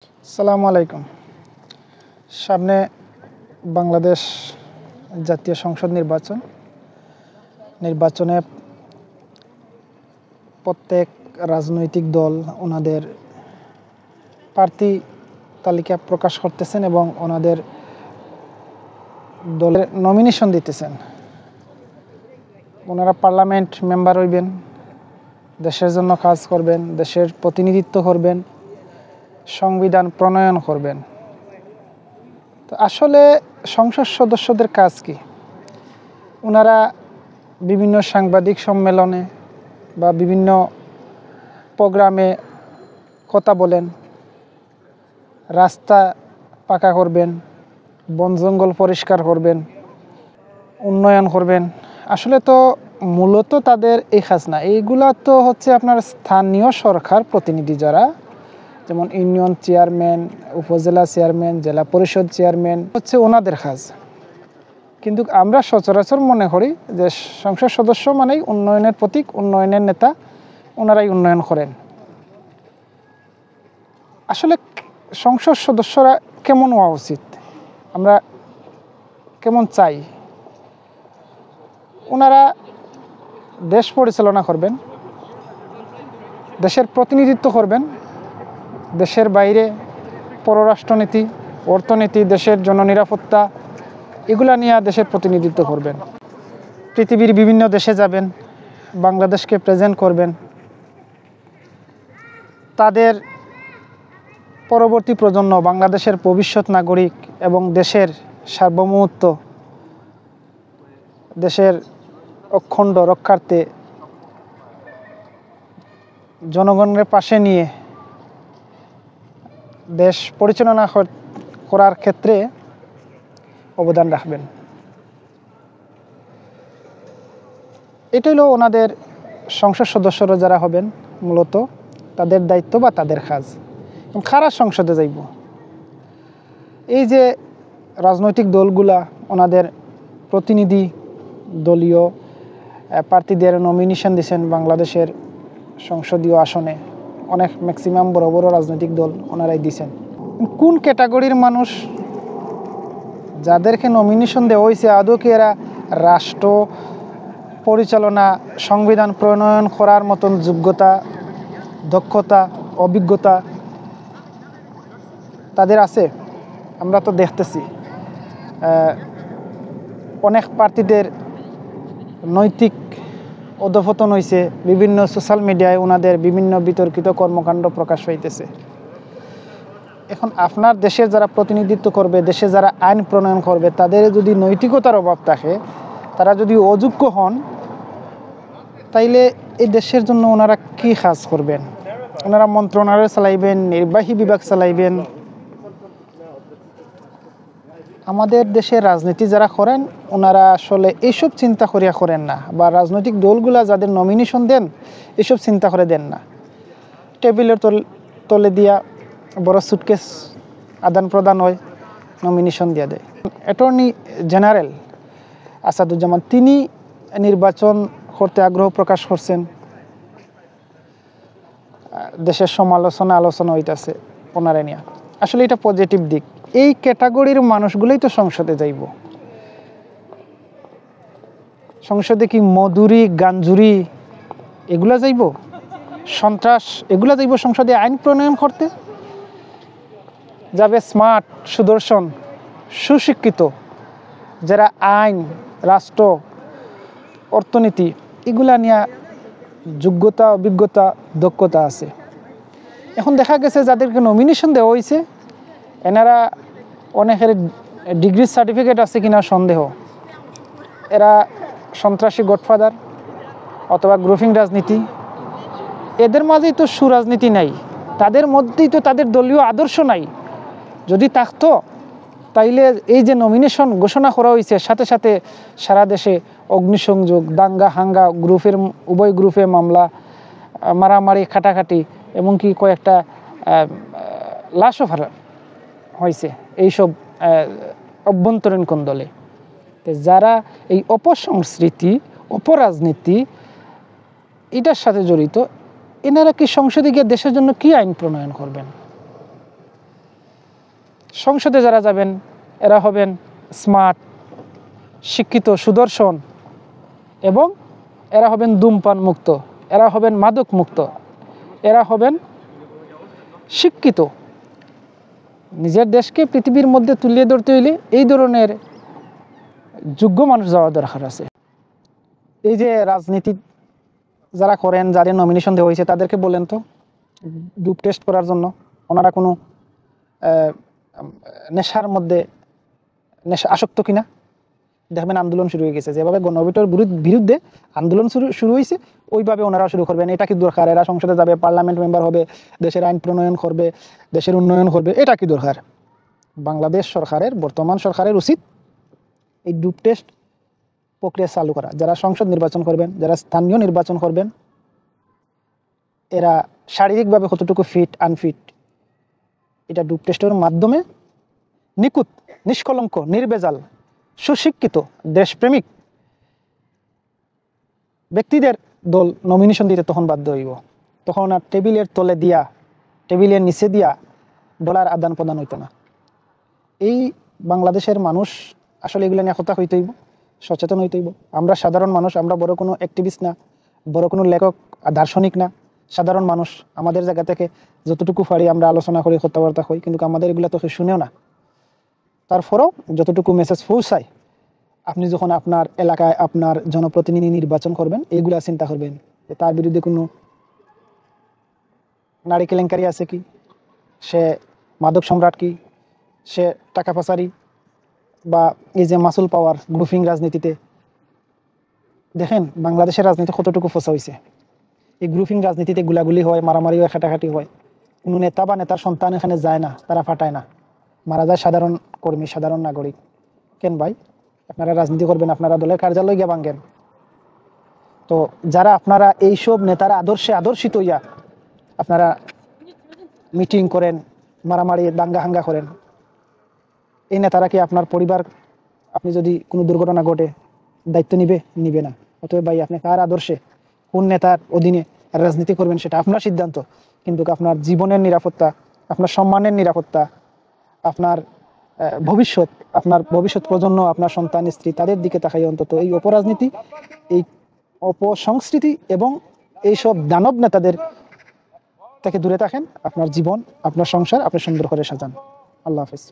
আসসালামু আলাইকুম। সামনে বাংলাদেশ জাতীয় সংসদ নির্বাচনে প্রত্যেক রাজনৈতিক দল ওনাদের প্রার্থী তালিকা প্রকাশ করতেছেন এবং ওনাদের দলের নমিনেশন দিতেছেন। ওনারা পার্লামেন্ট মেম্বার হইবেন, দেশের জন্য কাজ করবেন, দেশের প্রতিনিধিত্ব করবেন, সংবিধান প্রণয়ন করবেন। তো আসলে সংসদ সদস্যদের কাজ কি? ওনারা বিভিন্ন সাংবাদিক সম্মেলনে বা বিভিন্ন প্রোগ্রামে কথা বলেন, রাস্তা পাকা করবেন, বন জঙ্গল পরিষ্কার করবেন, উন্নয়ন করবেন। আসলে তো মূলত তাদের এই কাজ না, এইগুলা তো হচ্ছে আপনার স্থানীয় সরকার প্রতিনিধি যারা, যেমন ইউনিয়ন চেয়ারম্যান, উপজেলা চেয়ারম্যান, জেলা পরিষদ চেয়ারম্যান হচ্ছে ওনাদের কাজ। কিন্তু আমরা সচরাচর মনে করি যে সংসদ সদস্য মানেই উন্নয়নের প্রতীক, উন্নয়নের নেতা, ওনারাই উন্নয়ন করেন। আসলে সংসদ সদস্যরা কেমন হওয়া উচিত, আমরা কেমন চাই? ওনারা দেশ পরিচালনা করবেন, দেশের প্রতিনিধিত্ব করবেন, দেশের বাইরে পররাষ্ট্রনীতি, অর্থনীতি, দেশের জননিরাপত্তা এগুলা নিয়ে দেশের প্রতিনিধিত্ব করবেন। পৃথিবীর বিভিন্ন দেশে যাবেন, বাংলাদেশকে প্রেজেন্ট করবেন। তাদের পরবর্তী প্রজন্ম বাংলাদেশের ভবিষ্যৎ নাগরিক এবং দেশের সার্বভৌমত্ব, দেশের অখণ্ড রক্ষার্থে জনগণের পাশে নিয়ে দেশ পরিচালনা করার ক্ষেত্রে অবদান রাখবেন। এটা হলো ওনাদের সংসদ সদস্যরা যারা হবেন মূলত তাদের দায়িত্ব বা তাদের কাজ। কারা সংসদে যাইব? এই যে রাজনৈতিক দলগুলা ওনাদের প্রতিনিধি দলীয় প্রার্থীদের নমিনেশন দিয়েছেন বাংলাদেশের সংসদীয় আসনে, অনেক ম্যাক্সিমাম বড় বড় রাজনৈতিক দল ওনারাই দিয়েছেন। কোন ক্যাটাগরির মানুষ যাদেরকে নমিনেশন দেওয়া হয়েছে আদৌ কি এরা রাষ্ট্র পরিচালনা, সংবিধান প্রণয়ন করার মতন যোগ্যতা, দক্ষতা, অভিজ্ঞতা তাদের আছে? আমরা তো দেখতেছি অনেক প্রার্থীদের নৈতিক অধঃপতন হয়েছে, বিভিন্ন সোশ্যাল মিডিয়ায় ওনাদের বিভিন্ন বিতর্কিত কর্মকাণ্ড প্রকাশ হইতেছে। এখন আপনার দেশের যারা প্রতিনিধিত্ব করবে, দেশে যারা আইন প্রণয়ন করবে, তাদের যদি নৈতিকতার অভাব থাকে, তারা যদি অযোগ্য হন, তাইলে এই দেশের জন্য ওনারা কি কাজ করবেন? ওনারা মন্ত্রণালয় চালাইবেন, নির্বাহী বিভাগ চালাইবেন? আমাদের দেশের রাজনীতি যারা করেন ওনারা আসলে এইসব চিন্তা করিয়া করেন না, বা রাজনৈতিক দলগুলা যাদের নমিনেশন দেন এসব চিন্তা করে দেন না। টেবিলের তলে দিয়া বড় সুটকেস আদান প্রদান হয়, নমিনেশন দিয়া দেয়। অ্যাটর্নি জেনারেল আসাদুজ্জামান তিনি নির্বাচন করতে আগ্রহ প্রকাশ করছেন, দেশের আলোচনা হইতেছে ওনারা নিয়ে। আসলে এটা পজিটিভ দিক। এই ক্যাটাগরির মানুষগুলোই তো সংসদে যাইব। সংসদে কি মধুরি, গাঞ্জুরি এগুলা যাইব? সন্ত্রাস এগুলা যাইব সংসদে আইন প্রণয়ন করতে? যাবে স্মার্ট, সুদর্শন, সুশিক্ষিত, যারা আইন, রাষ্ট্র, অর্থনীতি এগুলা নিয়ে যোগ্যতা, অভিজ্ঞতা, দক্ষতা আছে। এখন দেখা গেছে যাদেরকে নমিনেশন দেওয়া হয়েছে এনারা অনেকের ডিগ্রি সার্টিফিকেট আছে কিনা সন্দেহ। এরা সন্ত্রাসী গডফাদার অথবা গ্রুপিং রাজনীতি, এদের মাঝেই তো সুরাজনীতি নাই, তাদের মধ্যেই তো তাদের দলীয় আদর্শ নাই। যদি থাকতো তাইলে এই যে নমিনেশন ঘোষণা করা হয়েছে সাথে সাথে সারা দেশে অগ্নিসংযোগ, দাঙ্গা হাঙ্গা, উভয় গ্রুপে মামলা, মারামারি, কাটাকাটি, এমনকি কয়েকটা লাশও হয়েছে এইসব অভ্যন্তরীণ কোন্দলে। যারা এই অপসংস্কৃতি, অপরাজনীতি এটার সাথে জড়িত, এনারা কি সংসদে গিয়ে দেশের জন্য কি আইন প্রণয়ন করবেন? সংসদে যারা যাবেন এরা হবেন স্মার্ট, শিক্ষিত, সুদর্শন, এবং এরা হবেন ধূমপান মুক্ত, এরা হবেন মাদক মুক্ত, এরা হবেন শিক্ষিত। নিজের দেশকে পৃথিবীর মধ্যে তুলিয়ে ধরতে হইলে এই ধরনের যোগ্য মানুষ যাওয়ার দরকার আছে। এই যে রাজনীতি যারা করেন, যাদের নমিনেশন দেওয়া হয়েছে, তাদেরকে বলেন তো গ্রুপ টেস্ট করার জন্য ওনারা কোনো নেশার মধ্যে আসক্ত কিনা। দেখবেন আন্দোলন শুরু হয়ে গেছে, যেভাবে গণভোটের বিরুদ্ধে আন্দোলন শুরু হয়েছে ওইভাবে ওনারা শুরু করবেন। এটা কি দরকার? এরা সংসদে যাবে, পার্লামেন্ট মেম্বার হবে, দেশের আইন প্রণয়ন করবে, দেশের উন্নয়ন করবে, এটা কি দরকার? বাংলাদেশ সরকারের, বর্তমান সরকারের উচিত এই গ্রুপ টেস্ট প্রক্রিয়া চালু করা। যারা সংসদ নির্বাচন করবেন, যারা স্থানীয় নির্বাচন করবেন, এরা শারীরিকভাবে কতটুকু ফিট আনফিট, এটা গ্রুপ টেস্টের মাধ্যমে নিখুঁত, নিষ্কলঙ্ক, নির্ভেজাল, সুশিক্ষিত, দেশপ্রেমিক ব্যক্তিদের দল নমিনেশন দিতে তখন বাধ্য হইব। তখন আর টেবিলের তলে দিয়া, টেবিলের নিচে দিয়া ডলার আদান প্রদান হইতো না। এই বাংলাদেশের মানুষ আসলে এগুলো নিয়ে কথা হইতে হইব, সচেতন হইতে হইব। আমরা সাধারণ মানুষ, আমরা বড় কোনো অ্যাক্টিভিস্ট না, বড় কোনো লেখক, দার্শনিক না, সাধারণ মানুষ। আমাদের জায়গা থেকে যতটুকু পারি আমরা আলোচনা করি, কথাবার্তা হই, কিন্তু আমাদের এগুলো তো শুনেও না। তারপরেও যতটুকু মেসেজ পৌঁছায়, আপনি যখন আপনার এলাকায় আপনার জনপ্রতিনিধি নির্বাচন করবেন, এইগুলা চিন্তা করবেন যে তার বিরুদ্ধে কোনো নারী কেলেঙ্কারি আছে কি, সে মাদক সম্রাট কি, সে টাকা পাচারি, বা এই যে মাসুল পাওয়ার গ্রুপিং রাজনীতিতে। দেখেন বাংলাদেশের রাজনীতি কতটুকু ফসা হয়েছে। এই গ্রুপিং রাজনীতিতে গুলাগুলি হয়, মারামারি হয়, খাটাখাটি হয়। কোনো নেতা বা নেতার সন্তান এখানে যায় না, তারা ফাটায় না, মারা যায় সাধারণ কর্মী, সাধারণ নাগরিক। কেন ভাই? আপনারা রাজনীতি করবেন, আপনারা দলের কার্যালয় গিয়ে ভাঙ্গেন। তো যারা আপনারা এইসব নেতারা আদর্শে আদর্শিত হইয়া আপনারা মিটিং করেন, মারামারি দাঙ্গা হাঙ্গা করেন, এই নেতারা কি আপনার পরিবার, আপনি যদি কোনো দুর্ঘটনা ঘটে দায়িত্ব নিবে না? অতএব ভাই, আপনি কার আদর্শে, কোন নেতার অধীনে রাজনীতি করবেন সেটা আপনার সিদ্ধান্ত, কিন্তু আপনার জীবনের নিরাপত্তা, আপনার সম্মানের নিরাপত্তা, আপনার ভবিষ্যৎ, আপনার ভবিষ্যৎ প্রজন্ম, আপনার সন্তান, স্ত্রী, তাদের দিকে তাকাই অন্তত এই অপরাজনীতি, এই অপসংস্কৃতি এবং এইসব দানব নেতাদের থেকে দূরে থাকেন। আপনার জীবন, আপনার সংসার আপনি সুন্দর করে সাজান। আল্লাহ হাফেজ।